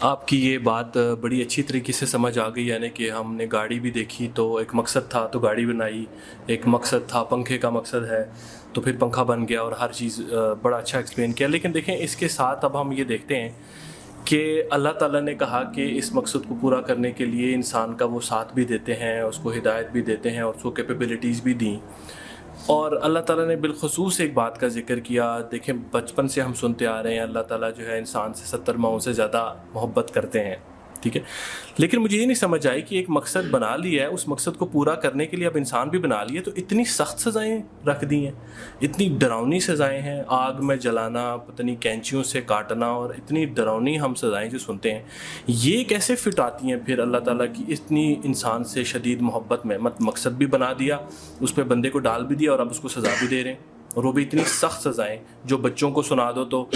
آپ کی یہ بات بڑی اچھی طریقے سے سمجھ آ گئی، یعنی کہ ہم نے گاڑی بھی دیکھی تو ایک مقصد تھا تو گاڑی بنائی، ایک مقصد تھا پنکھے کا مقصد ہے تو پھر پنکھا بن گیا، اور ہر چیز بڑا اچھا ایکسپلین کیا. لیکن دیکھیں اس کے ساتھ اب ہم یہ دیکھتے ہیں کہ اللہ تعالیٰ نے کہا کہ اس مقصد کو پورا کرنے کے لیے انسان کا وہ ساتھ بھی دیتے ہیں، اس کو ہدایت بھی دیتے ہیں اور اس کو کیپیبلٹیز بھی دیں. اور اللہ تعالیٰ نے بالخصوص ایک بات کا ذکر کیا. دیکھیں بچپن سے ہم سنتے آ رہے ہیں اللہ تعالیٰ جو ہے انسان سے 70 ماؤں سے زیادہ محبت کرتے ہیں، ٹھیک ہے. لیکن مجھے یہ نہیں سمجھ آئی کہ ایک مقصد بنا لیا ہے، اس مقصد کو پورا کرنے کے لیے اب انسان بھی بنا لیے تو اتنی سخت سزائیں رکھ دی ہیں، اتنی ڈراؤنی سزائیں ہیں، آگ میں جلانا، پتہ نہیں کینچیوں سے کاٹنا، اور اتنی ڈراؤنی ہم سزائیں جو سنتے ہیں. یہ کیسے فٹ آتی ہیں پھر اللہ تعالیٰ کی اتنی انسان سے شدید محبت میں؟ مقصد بھی بنا دیا، اس پہ بندے کو ڈال بھی دیا، اور اب اس کو سزا بھی دے رہے ہیں، اور وہ بھی اتنی سخت سزائیں جو بچوں کو سنا دو تو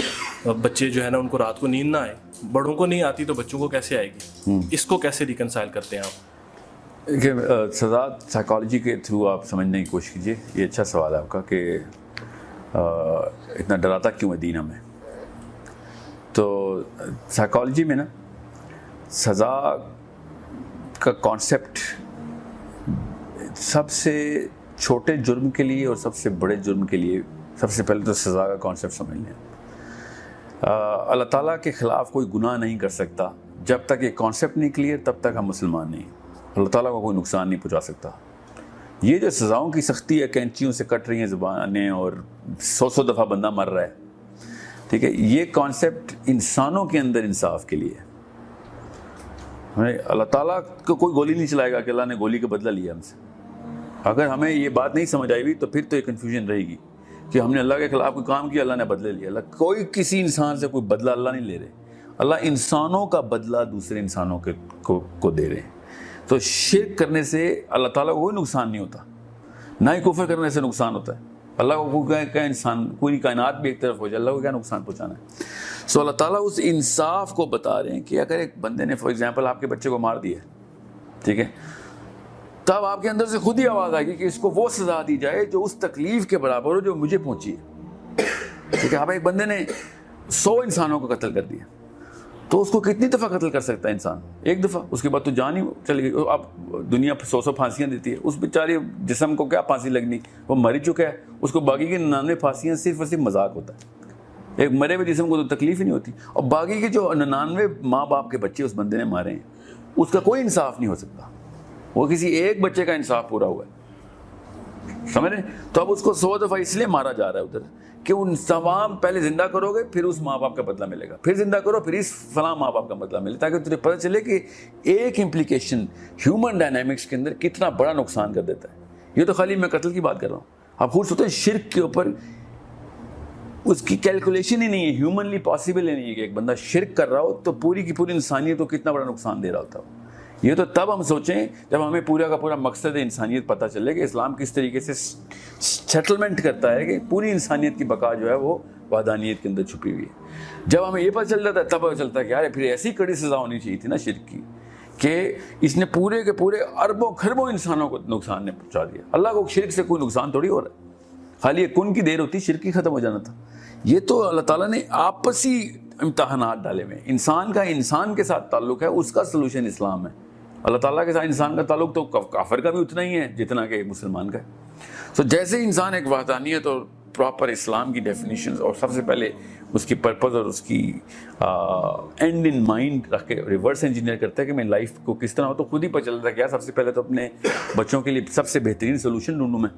بچے جو ہے نا ان کو رات کو نیند نہ آئے. بڑوں کو نہیں آتی تو بچوں کو کیسے آئے گی؟ اس کو کیسے ریکنسائل کرتے ہیں آپ؟ دیکھیے سزا سائیکالوجی کے تھرو آپ سمجھنے کی کوشش کیجیے. یہ اچھا سوال ہے آپ کا کہ اتنا ڈراتا کیوں ہے دین ہمیں. تو سائیکالوجی میں نا سزا کا کانسیپٹ سب سے چھوٹے جرم کے لیے اور سب سے بڑے جرم کے لیے سب سے پہلے تو سزا کا کانسیپٹ سمجھ لیں. اللہ تعالیٰ کے خلاف کوئی گناہ نہیں کر سکتا جب تک یہ کانسیپٹ نہیں کلیئر، تب تک ہم مسلمان نہیں. اللہ تعالیٰ کو کوئی نقصان نہیں پہنچا سکتا. یہ جو سزاؤں کی سختی ہے، کینچیوں سے کٹ رہی ہیں زبانیں اور 100 دفعہ بندہ مر رہا ہے، ٹھیک ہے، یہ کانسیپٹ انسانوں کے اندر انصاف کے لیے ہے. اللہ تعالیٰ کو کوئی گولی نہیں چلائے گا کہ اللہ نے گولی کا بدلہ لیا ہم سے. اگر ہمیں یہ بات نہیں سمجھ آئی ہوئی تو پھر تو یہ کنفیوژن رہے گی کہ ہم نے اللہ کے خلاف کوئی کام کیا، اللہ نے بدلے لیا. اللہ کوئی کسی انسان سے کوئی بدلہ اللہ نہیں لے رہے. اللہ انسانوں کا بدلہ دوسرے انسانوں کو دے رہے ہیں. تو شرک کرنے سے اللہ تعالیٰ کو کوئی نقصان نہیں ہوتا، نہ ہی کفر کرنے سے نقصان ہوتا ہے. اللہ کو کیا انسان پوری کائنات بھی ایک طرف ہو جائے، اللہ کو کیا نقصان پہنچانا ہے. سو اللہ تعالیٰ اس انصاف کو بتا رہے ہیں کہ اگر ایک بندے نے فار ایگزامپل آپ کے بچے کو مار دیا، ٹھیک ہے، تب آپ کے اندر سے خود ہی آواز آئے گی کہ اس کو وہ سزا دی جائے جو اس تکلیف کے برابر ہو جو مجھے پہنچی ہے. ٹھیک ہے، اب ایک بندے نے 100 انسانوں کو قتل کر دیا تو اس کو کتنی دفعہ قتل کر سکتا ہے انسان؟ ایک دفعہ. اس کے بعد تو جان ہی چلی گئی. اب دنیا 100 پھانسیاں دیتی ہے، اس بیچارے جسم کو کیا پھانسی لگنی، وہ مر ہی چکا ہے. اس کو باقی کی 99 پھانسیاں صرف اور صرف مذاق ہوتا ہے. ایک مرے ہوئے جسم کو تو تکلیف ہی نہیں ہوتی. اور باقی کے جو 99 ماں باپ کے بچے اس بندے نے مارے ہیں، اس کا کوئی انصاف نہیں ہو سکتا. وہ کسی ایک بچے کا انصاف پورا ہوا ہے، سمجھ رہے؟ تو اب اس کو 100 دفعہ اس لیے مارا جا رہا ہے ادھر کہ ان تمام پہلے زندہ کرو گے پھر اس ماں باپ کا بدلہ ملے گا، پھر زندہ کرو پھر اس فلاں ماں باپ کا بدلہ ملے، تاکہ تجھے پتہ چلے کہ ایک امپلیکیشن ہیومن ڈائنامکس کے اندر کتنا بڑا نقصان کر دیتا ہے. یہ تو خالی میں قتل کی بات کر رہا ہوں. آپ خود سوچیں شرک کے اوپر اس کی کیلکولیشن ہی نہیں ہے، ہیومنلی پاسبل ہی نہیں ہے کہ ایک بندہ شرک کر رہا ہو تو پوری کی پوری انسانیت کو کتنا بڑا نقصان دے رہا ہوتا ہو. یہ تو تب ہم سوچیں جب ہمیں پورا کا پورا مقصد انسانیت پتہ چلے کہ اسلام کس طریقے سے سیٹلمنٹ کرتا ہے کہ پوری انسانیت کی بقا جو ہے وہ وحدانیت کے اندر چھپی ہوئی ہے. جب ہمیں یہ پتہ چل جاتا ہے تب پتہ چلتا ہے کہ یار پھر ایسی کڑی سزا ہونی چاہیے تھی نا شرک کی کہ اس نے پورے کے پورے اربوں خربوں انسانوں کو نقصان نے پہنچا دیا. اللہ کو شرک سے کوئی نقصان تھوڑی ہو رہا ہے، خالی ایک کن کی دیر ہوتی، شرک ہی ختم ہو جانا تھا. یہ تو اللہ تعالیٰ نے آپسی امتحانات ڈالے ہوئے. انسان کا انسان کے ساتھ تعلق ہے، اس کا سلوشن اسلام ہے. اللہ تعالیٰ کے ساتھ انسان کا تعلق تو کافر کا بھی اتنا ہی ہے جتنا کہ مسلمان کا ہے. تو جیسے انسان ایک وحدانیت اور پراپر اسلام کی ڈیفینیشنز اور سب سے پہلے اس کی پرپز اور اس کی اینڈ ان مائنڈ رکھ کے ریورس انجینئر کرتا ہے کہ میں لائف کو کس طرح ہو، تو خود ہی پتہ چلتا ہے کہ سب سے پہلے تو اپنے بچوں کے لیے سب سے بہترین سلوشن ڈھونڈوں میں.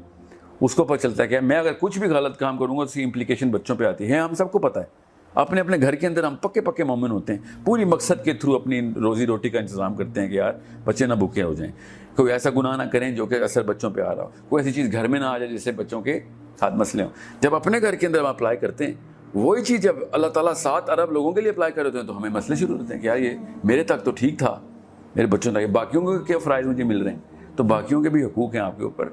اس کو پتہ چلتا ہے کہ میں اگر کچھ بھی غلط کام کروں گا تو اس کی امپلیکیشن بچوں پہ آتی ہے. ہم سب کو پتہ ہے، اپنے اپنے گھر کے اندر ہم پکے مومن ہوتے ہیں، پوری مقصد کے تھرو اپنی روزی روٹی کا انتظام کرتے ہیں کہ یار بچے نہ بھوکے ہو جائیں، کوئی ایسا گناہ نہ کریں جو کہ اثر بچوں پہ آ رہا ہو، کوئی ایسی چیز گھر میں نہ آ جائے جس سے بچوں کے ساتھ مسئلے ہوں. جب اپنے گھر کے اندر ہم اپلائی کرتے ہیں وہی چیز جب اللہ تعالیٰ 7 ارب لوگوں کے لیے اپلائی کر ہوتے ہیں تو ہمیں مسئلے شروع ہوتے ہیں کہ یار یہ میرے تک تو ٹھیک تھا، میرے بچوں تک، باقیوں کو کیا فرائض مجھے مل رہے ہیں، تو باقیوں کے بھی حقوق ہیں آپ کے اوپر.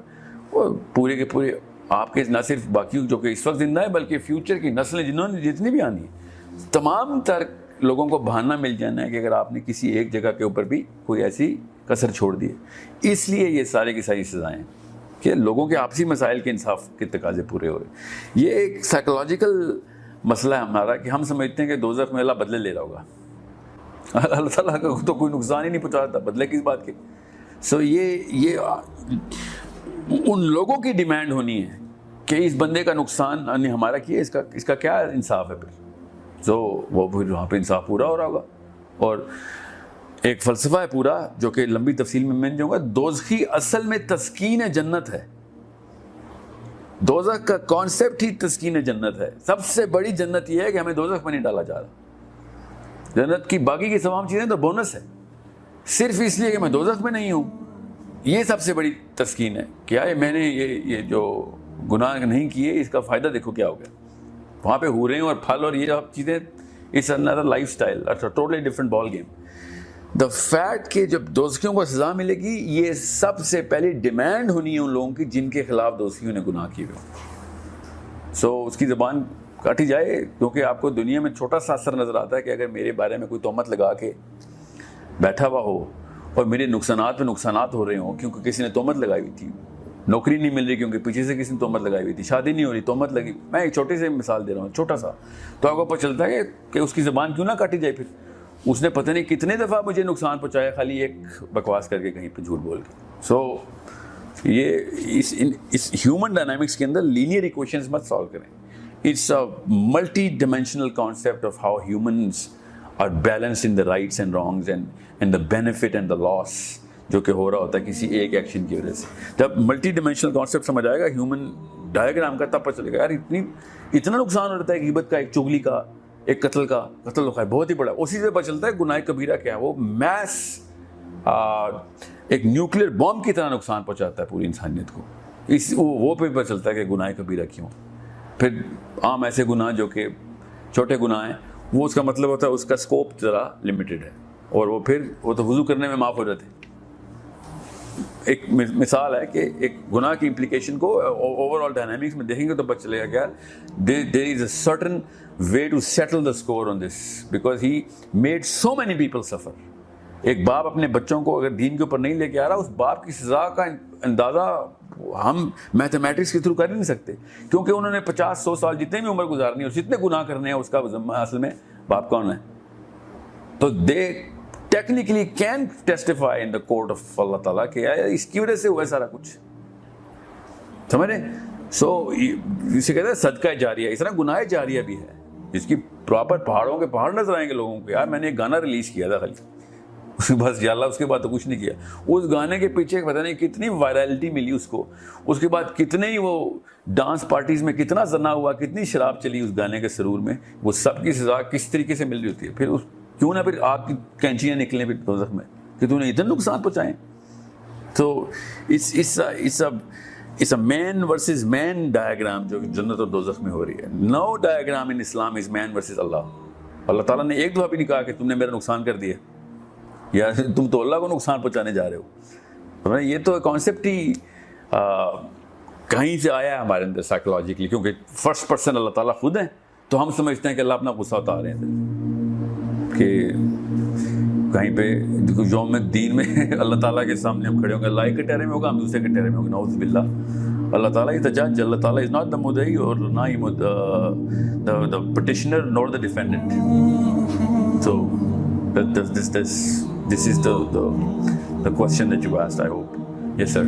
وہ پورے کے پورے آپ کے نہ صرف باقی جو کہ اس وقت زندہ ہے بلکہ فیوچر کی نسلیں جنہوں نے جتنی بھی آنی ہے، تمام تر لوگوں کو بہانہ مل جانا ہے کہ اگر آپ نے کسی ایک جگہ کے اوپر بھی کوئی ایسی کسر چھوڑ دی ہے. اس لیے یہ سارے کی ساری سزائیں کہ لوگوں کے آپسی مسائل کے انصاف کے تقاضے پورے ہو رہے. یہ ایک سائیکولوجیکل مسئلہ ہے ہمارا کہ ہم سمجھتے ہیں کہ دوزخ میں اللہ بدلے لے رہا ہوگا. اللہ تعالیٰ کا تو کوئی نقصان ہی نہیں پہنچاتا، بدلے کس بات کے. سو یہ ان لوگوں کی ڈیمانڈ ہونی ہے کہ اس بندے کا نقصان نے ہمارا کیا، اس کا کیا انصاف ہے پھر. سو وہ پھر وہاں پہ انصاف پورا ہو رہا ہوگا. اور ایک فلسفہ ہے پورا جو کہ لمبی تفصیل میں نہیں جاؤں گا. دوزخی اصل میں تسکین جنت ہے. دوزخ کا کانسیپٹ ہی تسکین جنت ہے. سب سے بڑی جنت یہ ہے کہ ہمیں دوزخ میں نہیں ڈالا جا رہا. جنت کی باقی کی تمام چیزیں تو بونس ہے، صرف اس لیے کہ میں دوزخ میں نہیں ہوں. یہ سب سے بڑی تسکین ہے. کیا ہے میں نے یہ جو گناہ نہیں کیے اس کا فائدہ دیکھو کیا ہو گیا. وہاں پہ حوریں اور پھل اور یہ سب چیزیں، it's another lifestyle, totally different ball game. The fact کہ جب دوزخیوں کو سزا ملے گی، یہ سب سے پہلی ڈیمانڈ ہونی ہے ان لوگوں کی جن کے خلاف دوزخیوں نے گناہ کیے ہوئے. سو اس کی زبان کاٹی جائے، کیونکہ آپ کو دنیا میں چھوٹا سا اثر نظر آتا ہے کہ اگر میرے بارے میں کوئی تہمت لگا کے بیٹھا ہوا ہو اور میرے نقصانات پہ نقصانات ہو رہے ہوں کیونکہ کسی نے تہمت لگائی ہوئی تھی، نوکری نہیں مل رہی کیونکہ پیچھے سے کسی نے تہمت لگائی ہوئی تھی، شادی نہیں ہو رہی تہمت لگی. میں ایک چھوٹی سی مثال دے رہا ہوں، چھوٹا سا، تو آپ کو پتہ چلتا ہے کہ اس کی زبان کیوں نہ کاٹی جائے. پھر اس نے پتہ نہیں کتنے دفعہ مجھے نقصان پہنچایا خالی ایک بکواس کر کے کہیں پہ جھوٹ بول کے. سو یہ اس ہیومن ڈائنامکس کے اندر لینئر ایکویشنز مت سالو کریں. It's a multi dimensional concept of how humans are balanced in the rights and wrongs and the benefit and the loss جو کہ ہو رہا ہوتا ہے کسی ایک ایکشن کی وجہ سے. جب ملٹی ڈائمینشنل کانسیپٹ سمجھ آئے گا ہیومن ڈائیگرام کا، تب پتہ چلے گا یار اتنا نقصان ہو رہتا ہے غیبت کا، ایک چغلی کا، ایک قتل کا بہت ہی بڑا. اسی سے پتہ چلتا ہے گناہ کبیرہ کیا ہے. وہ میس ایک نیوکلیئر بام کی طرح نقصان پہنچاتا ہے پوری انسانیت کو. وہ پہ پتہ چلتا ہے کہ گناہ کبیرہ کیوں. پھر عام ایسے گناہ جو کہ چھوٹے گناہ ہیں، وہ اس کا مطلب ہوتا ہے اس کا اسکوپ ذرا لمیٹڈ ہے، اور وہ تو وضو کرنے میں معاف ہو جاتے ہیں. ایک مثال ہے کہ ایک گناہ کی امپلیکیشن کو اوور آل ڈائنامکس میں دیکھیں گے تو پتہ چلے گا کہ there is a certain way to settle the score on this because he made so many people suffer. ایک باپ اپنے بچوں کو اگر دین کے اوپر نہیں لے کے آ رہا، اس باپ کی سزا کا اندازہ ہم میتھمیٹکس کے تھرو کر ہی نہیں سکتے، کیونکہ انہوں نے 50-100 سال جتنے بھی عمر گزارنی ہے اور جتنے گناہ کرنے ہیں اس کا اصل میں باپ کون ہے. تو they technically can testify in the court of Allah تعالیٰ کہ اس کی وجہ سے ہوا ہے سارا کچھ. سمجھ رہے؟ سو اسے کہتے ہیں صدقہ جاریہ. اس طرح گناہ جاریہ بھی ہے جس کی پراپر پہاڑوں کے پہاڑ نظر آئیں گے لوگوں کو. یار میں نے ایک گانا ریلیز کیا تھا خالی، بس یا اللہ اس کے بعد تو کچھ نہیں کیا. اس گانے کے پیچھے پتہ نہیں کتنی وائرلٹی ملی اس کو، اس کے بعد کتنے ہی وہ ڈانس پارٹیز میں کتنا زنا ہوا، کتنی شراب چلی اس گانے کے سرور میں. وہ سب کی سزا کس طریقے سے مل رہی ہوتی ہے. پھر کیوں نہ پھر آپ کی کینچیاں نکلیں پھر دوزخ میں کہ تو نے اتنا نقصان پہنچائیں. تو اس مین ورسز مین ڈائیگرام جو جنت اور دوزخ میں ہو رہی ہے. نو ڈائیگرام ان اسلام از مین ورسز اللہ. اللہ تعالیٰ نے ایک دفعہ بھی نہیں کہا کہ تم نے میرا نقصان کر دیا یا تم تو اللہ کو نقصان پہنچانے جا رہے ہو. یہ تو کانسیپٹ ہی کہیں سے آیا ہے ہمارے اندر سائیکولوجیکلی، کیونکہ فرسٹ پرسن اللہ تعالیٰ خود ہیں، تو ہم سمجھتے ہیں کہ اللہ اپنا غصہ اتار رہے ہیں کہ کہیں پہ یوم الدین میں اللہ تعالیٰ کے سامنے ہم کھڑے ہوں گے، اللہ ایک کٹہرے میں ہوگا، ہم دوسرے کٹہرے میں ہوں گے. نعوذ باللہ. اللہ تعالیٰ ہی جج، اللہ تعالیٰ از ناٹ دا مدعی اور نہ ہی the petitioner nor the defendant. So this is the question that you asked, I hope. Yes sir.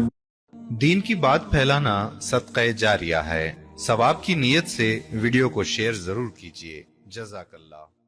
دین کی بات پھیلانا صدقہ جاریہ ہے. ثواب کی نیت سے ویڈیو کو شیئر ضرور کیجیے. جزاک اللہ.